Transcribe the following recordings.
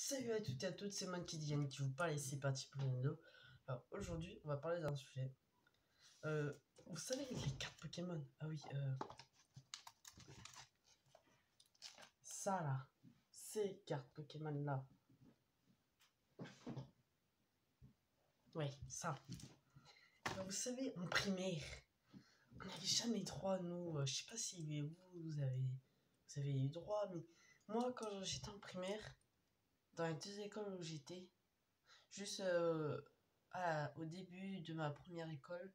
Salut à toutes et à toutes, c'est MonkeyDN qui vous parle et c'est parti pour une vidéo. Alors aujourd'hui, on va parler d'un sujet. Vous savez les cartes Pokémon? Ah oui, ça là, ces cartes Pokémon là. Ouais, ça. Vous savez, en primaire, on n'avait jamais droit, nous. Je sais pas si vous avez eu droit, mais moi, quand j'étais en primaire, dans les deux écoles où j'étais, juste au début de ma première école,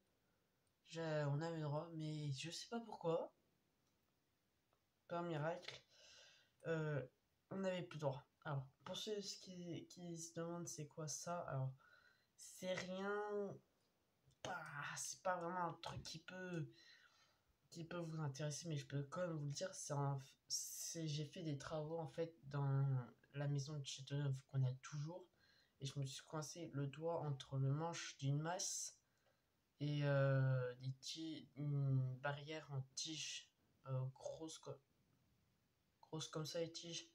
on avait droit, mais je sais pas pourquoi, par miracle, on n'avait plus droit. Alors, pour ceux qui se demandent c'est quoi ça, alors, c'est rien, c'est pas vraiment un truc qui peut vous intéresser, mais je peux quand même vous le dire, j'ai fait des travaux en fait dans la maison de Châteauneuf qu'on a toujours, et je me suis coincé le doigt entre le manche d'une masse et une barrière en tige grosse comme ça, les tiges.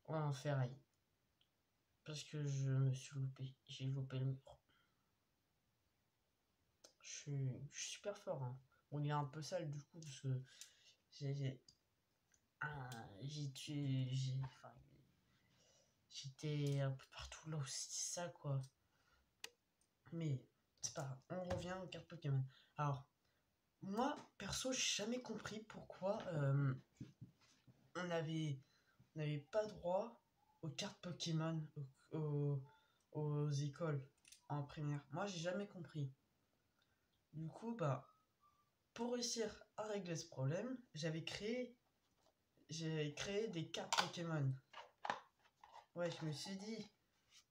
Ouais, en ferraille. Parce que je me suis loupé. J'ai loupé le mur. Je suis super fort. Hein. Bon, il est un peu sale du coup, parce que enfin, j'étais un peu partout là aussi, ça quoi. Mais c'est pas grave. On revient aux cartes Pokémon. Alors, moi, perso, j'ai jamais compris pourquoi on n'avait pas droit aux cartes Pokémon aux écoles en primaire. Moi, j'ai jamais compris. Du coup, pour réussir à régler ce problème, j'ai créé des cartes Pokémon. Ouais, je me suis dit,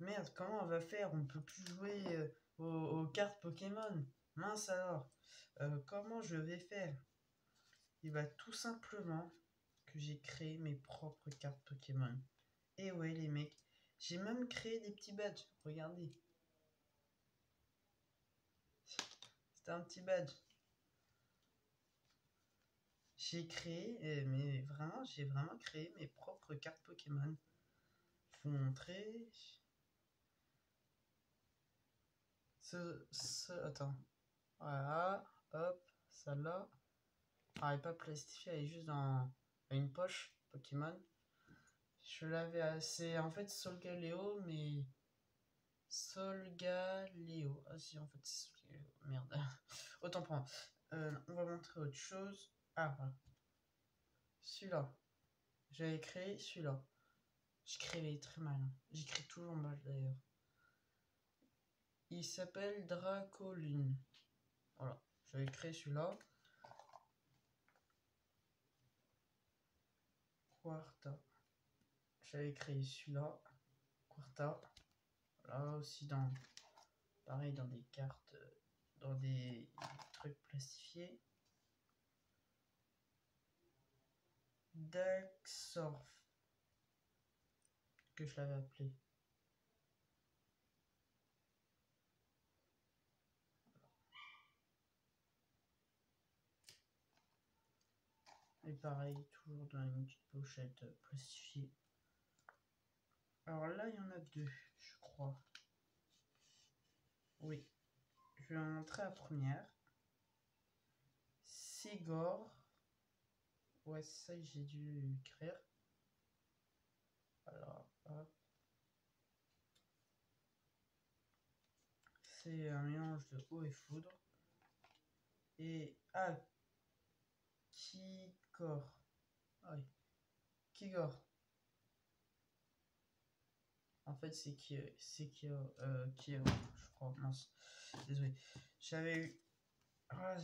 merde, comment on va faire? On peut plus jouer aux cartes Pokémon. Mince alors, comment je vais faire? Il va tout simplement que j'ai créé mes propres cartes Pokémon. Et ouais, les mecs, j'ai même créé des petits badges. Regardez. C'était un petit badge. J'ai vraiment créé mes propres cartes Pokémon. Je vais vous montrer. Attends. Voilà. Hop. Celle-là. Elle n'est pas plastifiée, elle est juste dans une poche Pokémon. Je l'avais assez. En fait, Solgaleo, mais. Solgaleo. Ah si, en fait, c'est Solgaleo. Merde. Autant pour moi. On va montrer autre chose. Ah, voilà. Celui-là. J'avais créé celui-là. J'écrivais très mal. J'écris toujours mal d'ailleurs. Il s'appelle Dracolune. Voilà. J'avais créé celui-là. Quarta. J'avais créé celui-là. Quarta. Là aussi pareil dans des cartes, dans des trucs plastifiés. Daxorf. Que je l'avais appelé. Et pareil, toujours dans une petite pochette plastifiée. Alors là, il y en a deux, je crois. Oui. Je vais en montrer la première. Sigor. Ouais, ça j'ai dû écrire. Alors, hop. C'est un mélange de eau et foudre. Et Kigor. Ah oui. Kigor. En fait, c'est Kyo, je crois. Mince. Désolé. J'avais eu. Ah,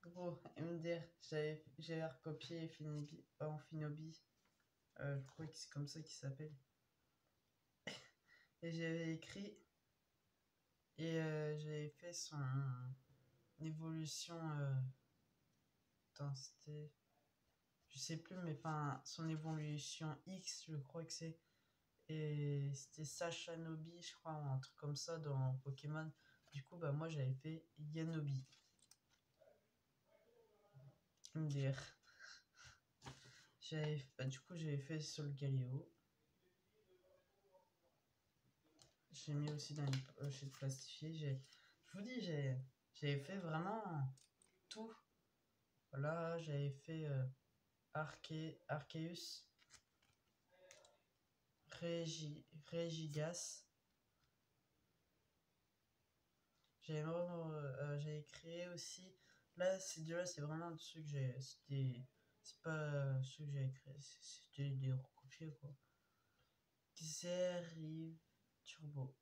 Gros, MDR, j'avais recopié en Finobi. Je crois que c'est comme ça qu'il s'appelle. Et j'avais écrit. Et j'avais fait son évolution. Attends, c'était. Je sais plus, mais enfin, son évolution X, je crois que c'est. Et c'était Sashanobi, je crois, ou un truc comme ça dans Pokémon. du coup, bah, moi, j'avais fait Yanobi. MDR. Du coup, j'avais fait Solgaleo. J'ai mis aussi dans une pochette plastifiée. Je vous dis, j'avais fait vraiment tout. Voilà, j'avais fait Arceus, Regigas. J'avais créé aussi. Là, ces deux-là, c'est vraiment ceux que j'ai. C'est pas ceux que j'avais créé, c'était des recopiés quoi. Xeriv Turbo.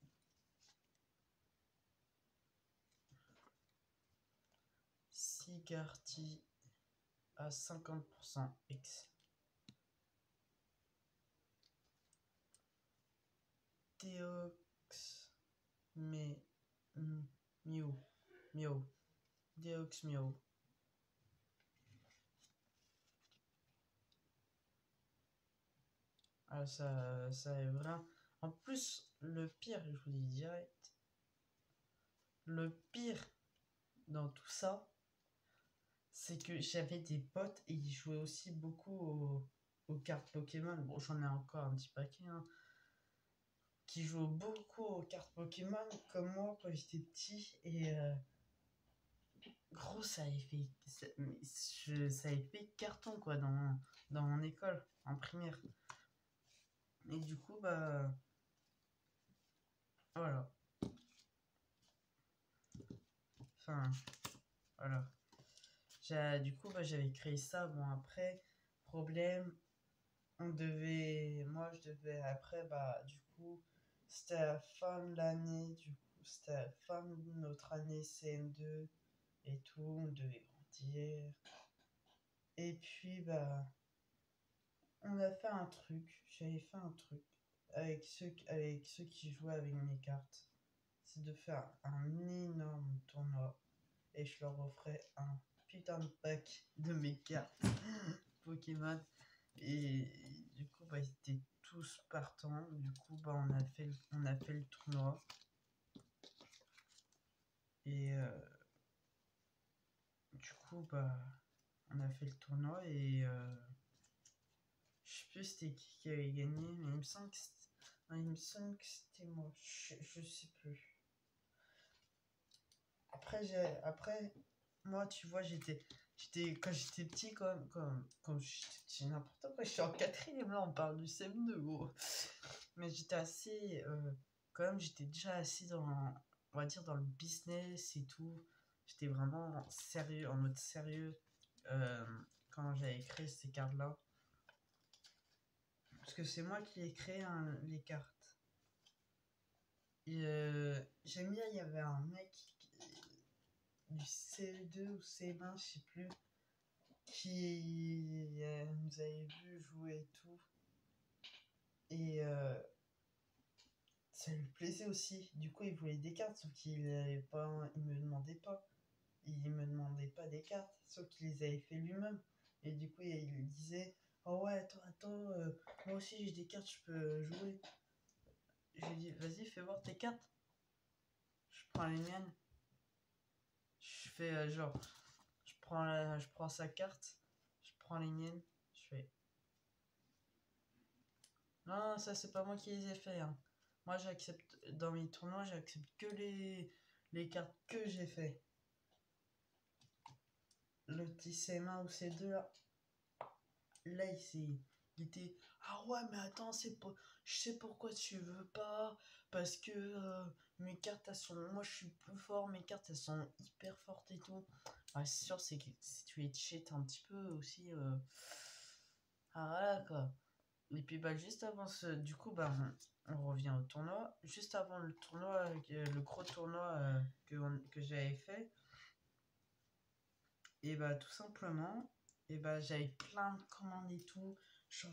Sigarty à 50% X. Deox Mew. Deox Mew. Ah, ça est vraiment. En plus, le pire, je vous dis direct, le pire dans tout ça, c'est que j'avais des potes et ils jouaient aussi beaucoup aux cartes Pokémon. Bon, j'en ai encore un petit paquet, hein, qui jouent beaucoup aux cartes Pokémon comme moi quand j'étais petit. Et gros, ça avait fait carton quoi dans mon école en primaire. Et du coup, bah voilà. Enfin, voilà. Du coup, bah, j'avais créé ça. Bon, après, problème, moi, je devais, après, bah, du coup, c'était à la fin de l'année, du coup, c'était à la fin de notre année CM2 et tout, on devait grandir. Et puis, bah, on a fait un truc, j'avais fait un truc avec ceux qui jouaient avec mes cartes. C'est de faire un énorme tournoi et je leur offrais un putain de pack de mes cartes Pokémon. Et du coup, bah, ils étaient tous partants. Du coup, bah, on a fait le tournoi. Et du coup, bah, on a fait le tournoi et je sais plus c'était qui avait gagné, mais il me semble que c'était moi. Je sais plus. Après, moi, tu vois, quand j'étais petit, comme j'étais n'importe quoi, je suis en quatrième, là, on parle du CM2, gros. Mais j'étais assez, quand même, j'étais déjà assez on va dire, dans le business et tout. J'étais vraiment sérieux, en mode sérieux, euh, quand j'avais créé ces cartes-là. Parce que c'est moi qui ai créé les cartes. Et j'aime bien, il y avait un mec du CE2 ou CE1, je sais plus, qui nous avait vu jouer et tout. Et ça lui plaisait aussi. Du coup, il voulait des cartes, sauf qu'il me demandait pas. Il me demandait pas des cartes, sauf qu'il les avait fait lui-même. Et du coup, il disait, oh ouais, attends, moi aussi j'ai des cartes, je peux jouer. Je lui dis, vas-y, fais voir tes cartes. Je prends les miennes. Je fais genre, je prends sa carte, je prends les miennes, je fais. Non, ça c'est pas moi qui les ai fait, hein. Moi j'accepte, dans mes tournois, j'accepte que les cartes que j'ai fait. Le petit CM1 ou C2 là, là il était. Ah ouais, mais attends, je sais pourquoi tu veux pas. Parce que mes cartes elles sont. Moi je suis plus fort, mes cartes elles sont hyper fortes et tout. Ouais, c'est sûr, c'est que si tu es cheat un petit peu aussi. Ah voilà quoi. Et puis bah juste avant du coup bah on revient au tournoi. Juste avant le tournoi, le gros tournoi que j'avais fait, et bah tout simplement, et bah j'avais plein de commandes et tout. Genre,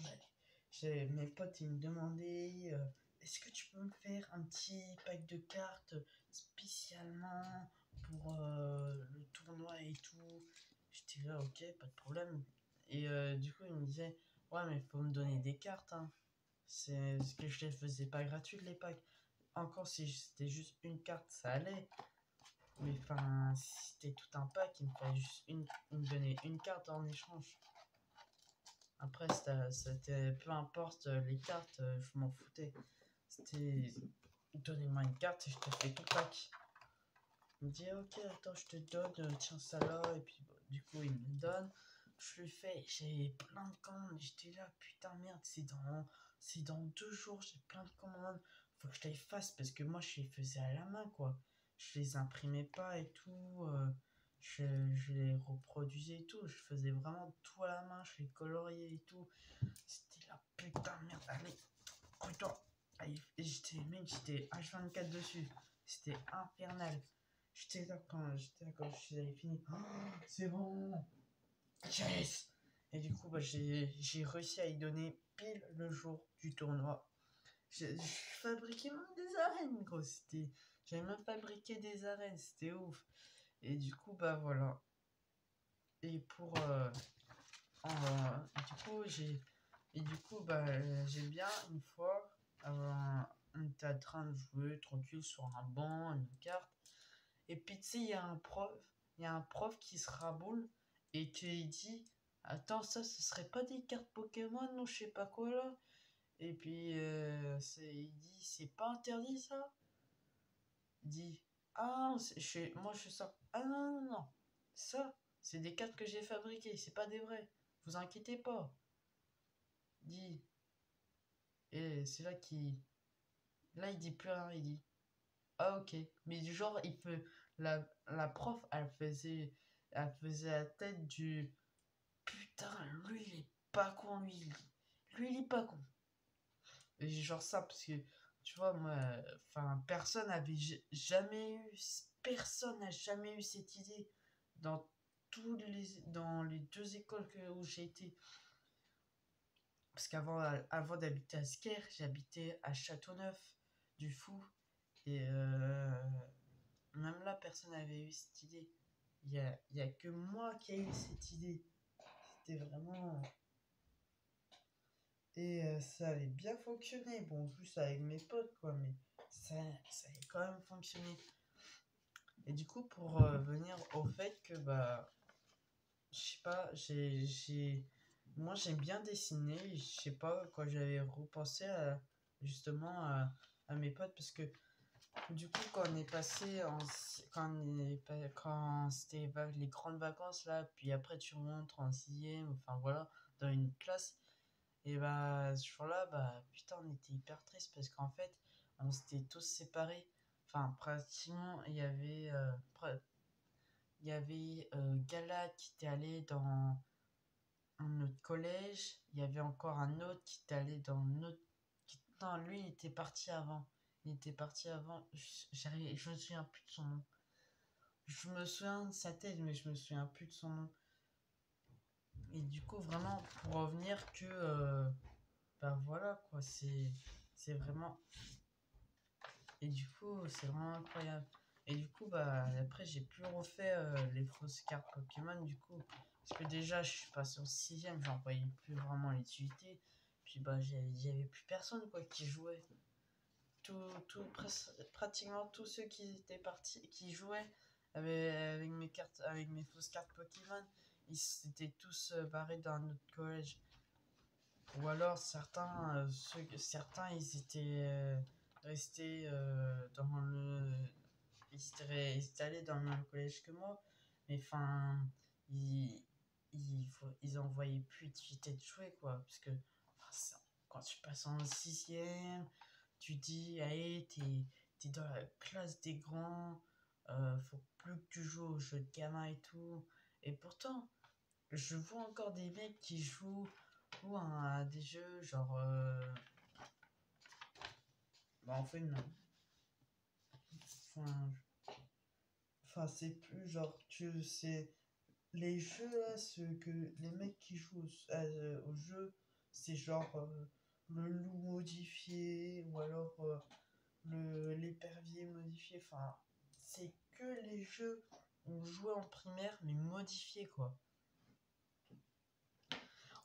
mes potes ils me demandaient est-ce que tu peux me faire un petit pack de cartes spécialement pour le tournoi et tout. J'étais là ok, pas de problème. Et du coup ils me disaient ouais mais il faut me donner des cartes hein. C'est ce que je les faisais pas gratuites les packs. Encore si c'était juste une carte, ça allait. Mais enfin, si c'était tout un pack, il me fallait juste il me donnait une carte en échange. Après, c'était peu importe les cartes, je m'en foutais. C'était donnez-moi une carte et je te fais tout pack. Il me dit ok, attends, je te donne, tiens ça là. Et puis bon, du coup, il me le donne. Je lui fais, j'ai plein de commandes. J'étais là, putain, merde, c'est dans 2 jours, j'ai plein de commandes. Faut que je les fasse parce que moi, je les faisais à la main, quoi. Je les imprimais pas et tout. Je les reproduisais et tout. Je faisais vraiment tout à la main. Je les coloriais et tout. C'était la putain de merde. Allez, putain. J'étais H24 dessus. C'était infernal. J'étais là quand j'avais fini. Oh, c'est bon. Yes. Et du coup, bah, j'ai réussi à y donner pile le jour du tournoi. Je fabriquais même des arènes, gros. J'avais même fabriqué des arènes. C'était ouf. Et du coup, bah voilà. Et pour. Du coup, j'ai bien une fois. On était en train de jouer tranquille sur un banc, une carte. Et puis, tu sais, il y a un prof qui se raboule et qui dit attends, ça, ce serait pas des cartes Pokémon ou je sais pas quoi là. Et puis, il dit c'est pas interdit ça. Il dit ah, moi je sors. Ah non, non, non. Ça, c'est des cartes que j'ai fabriquées, c'est pas des vrais. Vous inquiétez pas. Il dit. Et c'est là qu'il. Là, il dit plus rien, il dit ah, ok. Mais du genre, il peut. La prof, elle faisait la tête du. Putain, lui, il est pas con, lui. Lui, il est pas con. Et genre ça, parce que, tu vois, moi, enfin, personne n'a jamais eu cette idée dans les 2 écoles où j'ai été. Parce avant d'habiter à Sker, j'habitais à Châteauneuf du Fou. Et même là, personne n'avait eu cette idée. Il y a que moi qui ai eu cette idée. C'était vraiment. Et ça avait bien fonctionné. Bon, juste avec mes potes, quoi, mais ça avait quand même fonctionné. Et du coup, pour venir au fait que, bah, je sais pas, moi j'aime bien dessiner. Je sais pas, quand j'avais repensé justement à mes potes, parce que du coup, quand on est passé quand c'était les grandes vacances là, puis après tu rentres en sixième, enfin voilà, dans une classe. Et bah, ce jour-là, bah, putain, on était hyper triste parce qu'en fait, on s'était tous séparés. Enfin, pratiquement, il y avait Gala qui était allé dans un autre collège. Il y avait encore un autre qui était allé dans notre. Non, lui, il était parti avant. Il était parti avant. Je me souviens plus de son nom. Je me souviens de sa tête, mais je me souviens plus de son nom. Et du coup, vraiment, pour revenir que. Bah voilà, quoi, c'est vraiment. Et du coup, c'est vraiment incroyable. Et du coup, bah après, j'ai plus refait les fausses cartes Pokémon, du coup. Parce que déjà, je suis passé au sixième, j'en voyais plus vraiment l'utilité. Puis bah, j'avais plus personne, quoi, qui jouait. Pratiquement tous ceux qui étaient partis, qui jouaient avec mes fausses cartes Pokémon, ils s'étaient tous barrés dans notre collège. Ou alors certains ils étaient restés ils étaient allés dans le même collège que moi, mais enfin ils en voyaient plus d'utilité de jouer, quoi, parce que enfin, quand tu passes en sixième, tu dis allez, t'es dans la classe des grands, faut plus que tu joues aux jeux de gamin et tout, et pourtant je vois encore des mecs qui jouent ou à des jeux genre bah en fait non, enfin, c'est plus genre tu sais les jeux là, ce que les mecs qui jouent au jeu, c'est genre le loup modifié ou alors l'épervier modifié, enfin c'est que les jeux on jouait en primaire mais modifiés, quoi.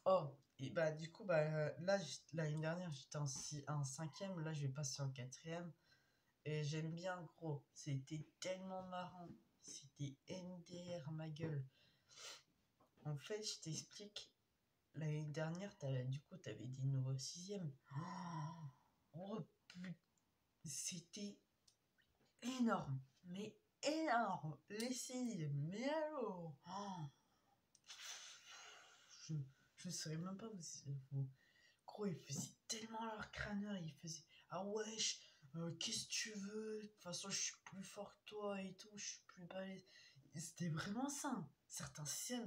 Oh, et bah du coup, bah là, l'année dernière, j'étais en cinquième, là, je vais passer en quatrième. Et j'aime bien, gros. C'était tellement marrant. C'était NDR, ma gueule. En fait, je t'explique. L'année dernière, du coup, t'avais des nouveaux sixièmes. Oh, c'était énorme. Mais énorme. Les sixièmes. Mais alors je ne saurais même pas vous. Gros, ils faisaient tellement leur crâneur. Ils faisaient ah wesh, qu'est-ce que tu veux? De toute façon, je suis plus fort que toi et tout. Je suis plus balèze. C'était vraiment ça. Certains sixièmes,